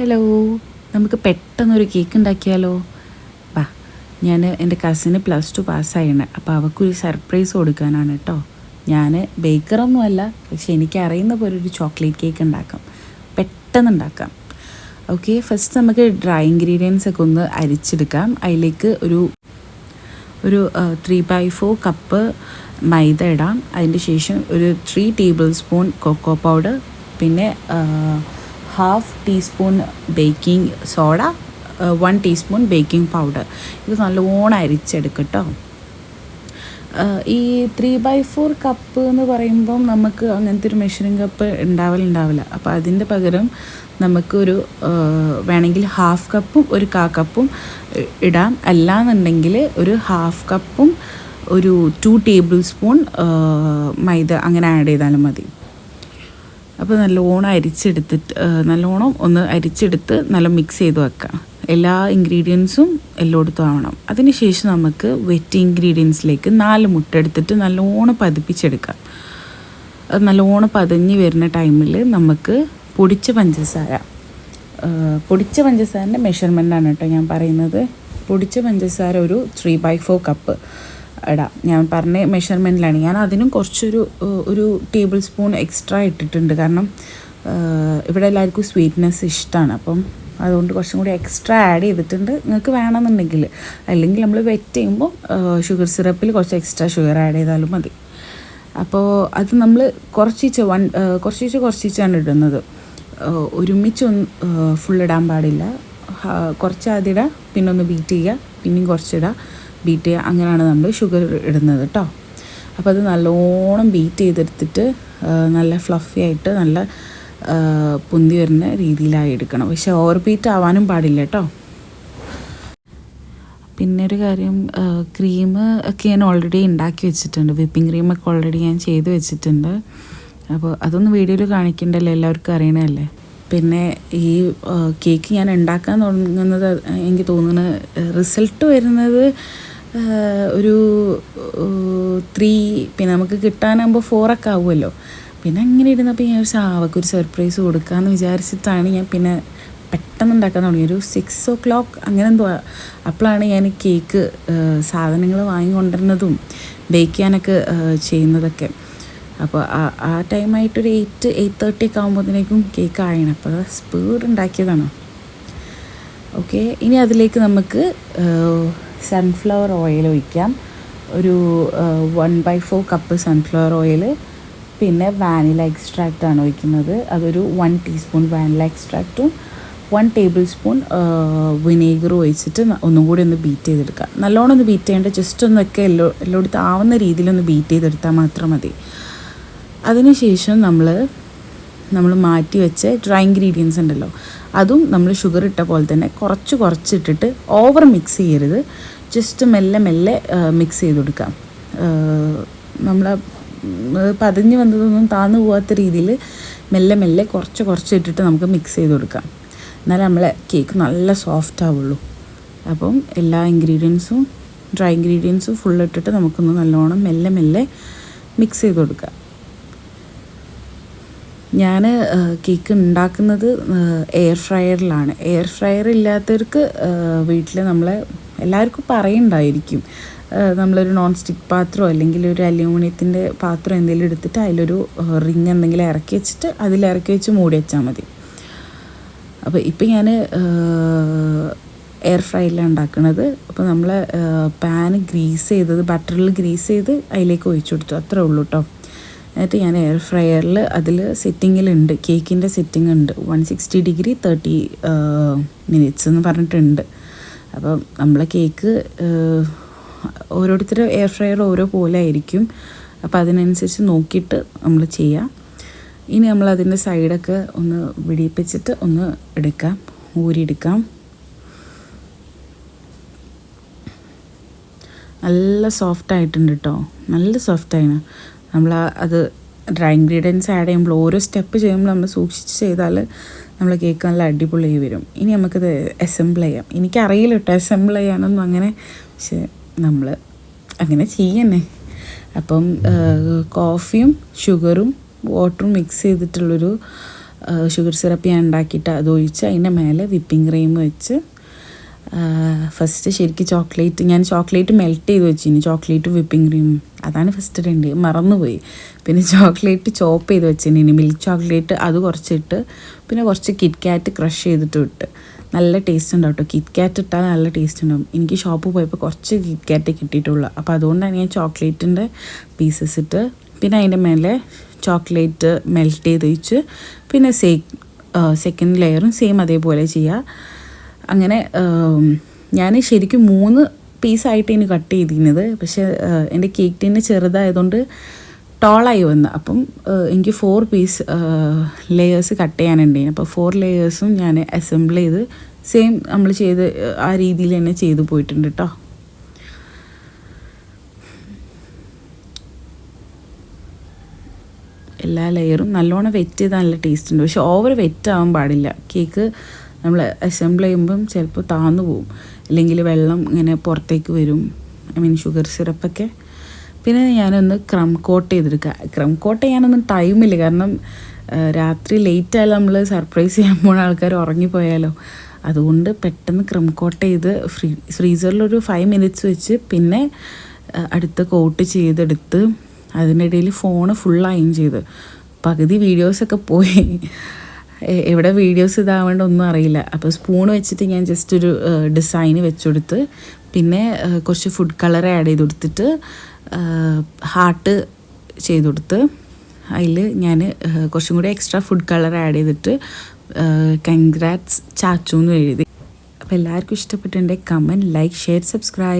Hello, നമുക്ക് പെട്ടെന്നൊരു cake ഉണ്ടാക്കിയാലോ? വാ, ഞാൻ എൻ്റെ കസിന് +2 പാസ്സായിണ്. അപ്പോൾ അവൾക്കൊരു സർപ്രൈസ് കൊടുക്കാനാണ് കേട്ടോ. ഞാൻ ബേക്കറൊന്നുമല്ല, പക്ഷെ എനിക്കറിയുന്ന പോലെ ഒരു ചോക്ലേറ്റ് കേക്ക് ഉണ്ടാക്കാം, പെട്ടെന്ന് ഉണ്ടാക്കാം. ഓക്കെ, ഫസ്റ്റ് നമുക്ക് ഡ്രൈ ഇൻഗ്രീഡിയൻസ് ഒക്കെ ഒന്ന് അരിച്ചെടുക്കാം. അതിലേക്ക് ഒരു 3/4 കപ്പ് മൈദ ഇടാം. അതിൻ്റെ ശേഷം ഒരു 3 ടേബിൾ സ്പൂൺ കൊക്കോ പൗഡർ, പിന്നെ 1/2 teaspoon baking soda, 1 teaspoon baking powder. ഇത് നല്ലോണം അരിച്ചെടുക്കട്ടോ. ഈ 3/4 കപ്പ് എന്ന് പറയുമ്പം നമുക്ക് അങ്ങനത്തെ ഒരു മെഷറിംഗ് കപ്പ് ഉണ്ടാവില്ല. അപ്പോൾ അതിൻ്റെ പകരം നമുക്കൊരു വേണമെങ്കിൽ 1/2 കപ്പും ഒരു 1/4 കപ്പും ഇടാം. അല്ലാന്നുണ്ടെങ്കിൽ ഒരു 1/2 കപ്പും ഒരു 2 ടേബിൾ സ്പൂൺ മൈദ അങ്ങനെ ആഡ് ചെയ്താലും മതി. അപ്പോൾ നല്ലോണം അരിച്ചെടുത്ത് നല്ല മിക്സ് ചെയ്ത് വെക്കാം. എല്ലാ ഇൻഗ്രീഡിയൻസും എല്ലായിടത്തും ആവണം. അതിനുശേഷം നമുക്ക് വെറ്റ് ഇൻഗ്രീഡിയൻസിലേക്ക് 4 മുട്ട എടുത്തിട്ട് നല്ലോണം പതിപ്പിച്ചെടുക്കാം. അത് നല്ലോണം പതഞ്ഞ് വരുന്ന ടൈമിൽ നമുക്ക് പൊടിച്ച പഞ്ചസാരൻ്റെ മെഷർമെൻറ്റാണ് കേട്ടോ ഞാൻ പറയുന്നത്. പൊടിച്ച പഞ്ചസാര ഒരു 3/4 കപ്പ് ഇടാം. ഞാൻ പറഞ്ഞ മെഷർമെൻറ്റിലാണ്. ഞാൻ അതിനും ഒരു ടേബിൾ സ്പൂൺ എക്സ്ട്രാ ഇട്ടിട്ടുണ്ട്. കാരണം ഇവിടെ എല്ലാവർക്കും സ്വീറ്റ്നെസ് ഇഷ്ടമാണ്. അപ്പം അതുകൊണ്ട് കുറച്ചും കൂടി എക്സ്ട്രാ ആഡ് ചെയ്തിട്ടുണ്ട്. നിങ്ങൾക്ക് വേണമെന്നുണ്ടെങ്കിൽ, അല്ലെങ്കിൽ നമ്മൾ വെറ്റ് ചെയ്യുമ്പോൾ ഷുഗർ സിറപ്പിൽ കുറച്ച് എക്സ്ട്രാ ഷുഗർ ആഡ് ചെയ്താലും മതി. അപ്പോൾ അത് നമ്മൾ കുറച്ചിച്ചാണ് ഇടുന്നത്. ഒരുമിച്ചൊന്ന് ഫുള്ളിടാൻ പാടില്ല. കുറച്ച് ആദ്യം ഇടുക, പിന്നെ ഒന്ന് ബീറ്റ് ചെയ്യുക, പിന്നെയും കുറച്ചിടുക, ബീറ്റ് ചെയ്യുക. അങ്ങനെയാണ് നമ്മൾ ഷുഗർ ഇടുന്നത് കേട്ടോ. അപ്പോൾ അത് നല്ലോണം ബീറ്റ് ചെയ്തെടുത്തിട്ട് നല്ല ഫ്ലഫി ആയിട്ട് നല്ല പൊന്തി വരുന്ന രീതിയിലായി എടുക്കണം. പക്ഷെ ഓവർ ബീറ്റ് ആവാനും പാടില്ല കേട്ടോ. പിന്നെ ഒരു കാര്യം, ക്രീം ഒക്കെ ഞാൻ ഓൾറെഡി ഉണ്ടാക്കി വെച്ചിട്ടുണ്ട്. വിപ്പിംഗ് ക്രീമൊക്കെ ഓൾറെഡി ഞാൻ ചെയ്ത് വെച്ചിട്ടുണ്ട്. അപ്പോൾ അതൊന്നും വീഡിയോയിൽ കാണിക്കണ്ടല്ലോ, എല്ലാവർക്കും അറിയണമല്ലേ. പിന്നെ ഈ കേക്ക് ഞാൻ ഉണ്ടാക്കാൻ തുടങ്ങുന്നത് എനിക്ക് തോന്നുന്നത് റിസൾട്ട് വരുന്നത് ഒരു 3, പിന്നെ നമുക്ക് കിട്ടാനാകുമ്പോൾ 4 ഒക്കെ ആവുമല്ലോ. പിന്നെ അങ്ങനെ ഇരുന്നപ്പോൾ ഞാൻ അവൾക്കൊരു സർപ്രൈസ് കൊടുക്കാമെന്ന് വിചാരിച്ചിട്ടാണ് ഞാൻ പിന്നെ പെട്ടെന്ന് ഉണ്ടാക്കാൻ തുടങ്ങി. ഒരു 6 o'clock അങ്ങനെ എന്തോ. അപ്പോഴാണ് ഞാൻ കേക്ക് സാധനങ്ങൾ വാങ്ങിക്കൊണ്ടിരുന്നതും ബേക്ക് ചെയ്യാനൊക്കെ ചെയ്യുന്നതൊക്കെ. അപ്പോൾ ആ ടൈമായിട്ടൊരു 8:30 ഒക്കെ ആകുമ്പോഴത്തേക്കും കേക്ക് ആയണം. അപ്പോൾ സ്പീഡ് ഉണ്ടാക്കിയതാണ്. ഓക്കെ, ഇനി അതിലേക്ക് നമുക്ക് സൺഫ്ലവർ ഓയിൽ ഒഴിക്കാം. ഒരു 1/4 കപ്പ് സൺഫ്ലവർ ഓയിൽ. പിന്നെ വാനില എക്സ്ട്രാക്റ്റാണ് ഒഴിക്കുന്നത്. അതൊരു 1 ടീസ്പൂൺ വാനില എക്സ്ട്രാക്റ്റും 1 ടേബിൾ സ്പൂൺ വിനേഗറും ഒഴിച്ചിട്ട് ഒന്നും കൂടി ഒന്ന് ബീറ്റ് ചെയ്തെടുക്കുക. നല്ലോണം ഒന്ന് ബീറ്റ് ചെയ്യേണ്ട, ജസ്റ്റ് ഒന്നൊക്കെ എല്ലായിടത്തും ആവുന്ന രീതിയിലൊന്ന് ബീറ്റ് ചെയ്തെടുത്താൽ മാത്രം മതി. അതിനുശേഷം നമ്മൾ മാറ്റി വെച്ച ഡ്രൈ ഇൻഗ്രീഡിയൻസ് ഉണ്ടല്ലോ, അതും നമ്മൾ ഷുഗർ ഇട്ട പോലെ തന്നെ കുറച്ചിട്ടിട്ട് ഓവർ മിക്സ് ചെയ്യരുത്. ജസ്റ്റ് മെല്ലെ മിക്സ് ചെയ്ത് കൊടുക്കാം. നമ്മൾ പതിഞ്ഞ് വന്നതൊന്നും താന്നു പോകാത്ത രീതിയിൽ മെല്ലെ കുറച്ചിട്ടിട്ട് നമുക്ക് മിക്സ് ചെയ്ത് കൊടുക്കാം. എന്നാലും നമ്മളെ കേക്ക് നല്ല സോഫ്റ്റ് ആവുള്ളൂ. അപ്പം എല്ലാ ഡ്രൈ ഇൻഗ്രീഡിയൻസും ഫുള്ളിട്ടിട്ട് നമുക്കൊന്ന് നല്ലോണം മെല്ലെ മിക്സ് ചെയ്ത് കൊടുക്കാം. ഞാൻ കേക്ക് ഉണ്ടാക്കുന്നത് എയർ ഫ്രയറിലാണ്. എയർ ഫ്രയർ ഇല്ലാത്തവർക്ക് വീട്ടിൽ എല്ലാവർക്കും പറയുന്നുണ്ടായിരിക്കും, നമ്മളൊരു നോൺ സ്റ്റിക്ക് പാത്രമോ അല്ലെങ്കിൽ ഒരു അലൂമിനിയത്തിൻ്റെ പാത്രം എന്തെങ്കിലും എടുത്തിട്ട് അതിലൊരു റിങ് എന്തെങ്കിലും ഇറക്കി വെച്ചിട്ട് അതിലിറക്കി വെച്ച് മൂടി വെച്ചാൽ മതി. അപ്പോൾ ഇപ്പം ഞാൻ എയർ ഫ്രയറിലാണ് ഉണ്ടാക്കുന്നത്. അപ്പോൾ നമ്മൾ പാൻ ബട്ടറിൽ ഗ്രീസ് ചെയ്ത് അതിലേക്ക് ഒഴിച്ചു കൊടുത്തു, അത്രേ ഉള്ളൂ കേട്ടോ. എന്നിട്ട് ഞാൻ എയർ ഫ്രയറിൽ അതിൽ സെറ്റിങ്ങിലുണ്ട്, കേക്കിൻ്റെ സെറ്റിംഗ് ഉണ്ട്, 160 ഡിഗ്രി 30 മിനിറ്റ്സ് എന്ന് പറഞ്ഞിട്ടുണ്ട്. അപ്പം നമ്മളെ കേക്ക് ഓരോരുത്തരുടെ എയർ ഫ്രയർ ഓരോ പോലെ ആയിരിക്കും. അപ്പോൾ അതിനനുസരിച്ച് നോക്കിയിട്ട് നമ്മൾ ചെയ്യാം. ഇനി നമ്മളതിൻ്റെ സൈഡൊക്കെ ഒന്ന് വിടിപ്പിച്ചിട്ട് ഒന്ന് ഊരിയെടുക്കാം. നല്ല സോഫ്റ്റായിട്ടുണ്ട് കേട്ടോ, നല്ല സോഫ്റ്റായിന്. അത് ഡ്രൈ ഇൻഗ്രീഡിയൻസ് ആഡ് ചെയ്യുമ്പോൾ ഓരോ സ്റ്റെപ്പ് ചെയ്യുമ്പോൾ നമ്മൾ സൂക്ഷിച്ച് ചെയ്താൽ നമ്മളെ കേക്ക് നല്ല അടിപൊളിയായി വരും. ഇനി നമുക്കത് അസംബിൾ ചെയ്യാം. എനിക്കറിയില്ല കേട്ടോ അസംബിൾ ചെയ്യാനൊന്നും അങ്ങനെ, പക്ഷെ നമ്മൾ അങ്ങനെ ചെയ്യണേ. അപ്പം കോഫിയും ഷുഗറും വാട്ടറും മിക്സ് ചെയ്തിട്ടുള്ളൊരു ഷുഗർ സിറപ്പ് ഞാൻ ഉണ്ടാക്കിയിട്ട് അതൊഴിച്ച് അതിൻ്റെ മേലെ വിപ്പിംഗ് ക്രീം വെച്ച് ഫസ്റ്റ് ശരിക്കും ഞാൻ ചോക്ലേറ്റ് മെൽറ്റ് ചെയ്ത് വെച്ചിരുന്നു, ചോക്ലേറ്റ് വിപ്പിംഗ് ക്രീമും അതാണ് ഫസ്റ്റ് ഇടേണ്ടത്, മറന്നുപോയി. പിന്നെ ചോക്ലേറ്റ് ചോപ്പ് ചെയ്ത് വെച്ചിട്ടുണ്ടെങ്കിൽ മിൽക്ക് ചോക്ലേറ്റ് അത് കുറച്ചിട്ട് പിന്നെ കുറച്ച് കിറ്റ് കാറ്റ് ക്രഷ് ചെയ്തിട്ട് ഇട്ട്. നല്ല ടേസ്റ്റ് ഉണ്ടാവും കേട്ടോ, കിറ്റ് കാറ്റ് ഇട്ടാൽ നല്ല ടേസ്റ്റ് ഉണ്ടാവും. എനിക്ക് ഷോപ്പിൽ പോയപ്പോൾ കുറച്ച് കിറ്റ് കാറ്റ് കിട്ടിയിട്ടുള്ളൂ, അപ്പോൾ അതുകൊണ്ടാണ് ഞാൻ ചോക്ലേറ്റിൻ്റെ പീസസ് ഇട്ട് പിന്നെ അതിൻ്റെ മേലെ ചോക്ലേറ്റ് മെൽറ്റ് ചെയ്ത് വെച്ച് പിന്നെ സെക്കൻഡ് ലെയറും സെയിം അതേപോലെ ചെയ്യുക. അങ്ങനെ ഞാൻ ശരിക്കും 3 പീസായിട്ട് ഇനി കട്ട് ചെയ്തിരുന്നത്, പക്ഷേ എൻ്റെ കേക്ക് ടിന്ന് ചെറുതായതുകൊണ്ട് ടോളായി വന്നു. അപ്പം എനിക്ക് 4 പീസ് ലെയേഴ്സ് കട്ട് ചെയ്യാനുണ്ടായിരുന്നു. അപ്പോൾ 4 ലെയേഴ്സും ഞാൻ അസംബിൾ ചെയ്ത് സെയിം നമ്മൾ ചെയ്ത് ആ രീതിയിൽ തന്നെ ചെയ്തു പോയിട്ടുണ്ട് കേട്ടോ. എല്ലാ ലെയറും നല്ലോണം വെറ്റ് ചെയ്താൽ നല്ല ടേസ്റ്റ് ഉണ്ട്, പക്ഷെ ഓവർ വെറ്റ് ആവാൻ പാടില്ല. കേക്ക് നമ്മൾ അസംബിൾ ചെയ്യുമ്പം ചിലപ്പോൾ താന്നു പോവും, അല്ലെങ്കിൽ വെള്ളം ഇങ്ങനെ പുറത്തേക്ക് വരും, ഷുഗർ സിറപ്പൊക്കെ. പിന്നെ ഞാനൊന്ന് ക്രം കോട്ട് ചെയ്തെടുക്കുക. ക്രം കോട്ട് ചെയ്യാനൊന്നും ടൈമില്ല, കാരണം രാത്രി ലേറ്റ് ആയാലും നമ്മൾ സർപ്രൈസ് ചെയ്യാൻ പോകുന്ന ആൾക്കാർ ഉറങ്ങിപ്പോയാലോ, അതുകൊണ്ട് പെട്ടെന്ന് ക്രം കോട്ട് ചെയ്ത് ഫ്രീസറിലൊരു 5 മിനിറ്റ്സ് വെച്ച് പിന്നെ അടുത്ത് കോട്ട് ചെയ്തെടുത്ത് അതിനിടയിൽ ഫോണ് ഫുൾ അയൺ ചെയ്ത് പകുതി വീഡിയോസൊക്കെ പോയി. എവിടെ വീഡിയോസ് ഇതാവേണ്ട ഒന്നും അറിയില്ല. അപ്പോൾ സ്പൂൺ വെച്ചിട്ട് ഞാൻ ജസ്റ്റ് ഒരു ഡിസൈന് വെച്ചുകൊടുത്ത് പിന്നെ കുറച്ച് ഫുഡ് കളർ ആഡ് ചെയ്ത് കൊടുത്തിട്ട് ഹാർട്ട് ചെയ്ത് കൊടുത്ത് അതിൽ ഞാൻ കുറച്ചും കൂടി എക്സ്ട്രാ ഫുഡ് കളർ ആഡ് ചെയ്തിട്ട് കൺഗ്രാറ്റ്സ് ചാച്ചു എന്ന് എഴുതി. അപ്പോൾ എല്ലാവർക്കും ഇഷ്ടപ്പെട്ടിട്ടുണ്ടെങ്കിൽ കമൻറ്റ്, ലൈക്ക്, ഷെയർ, സബ്സ്ക്രൈബ്.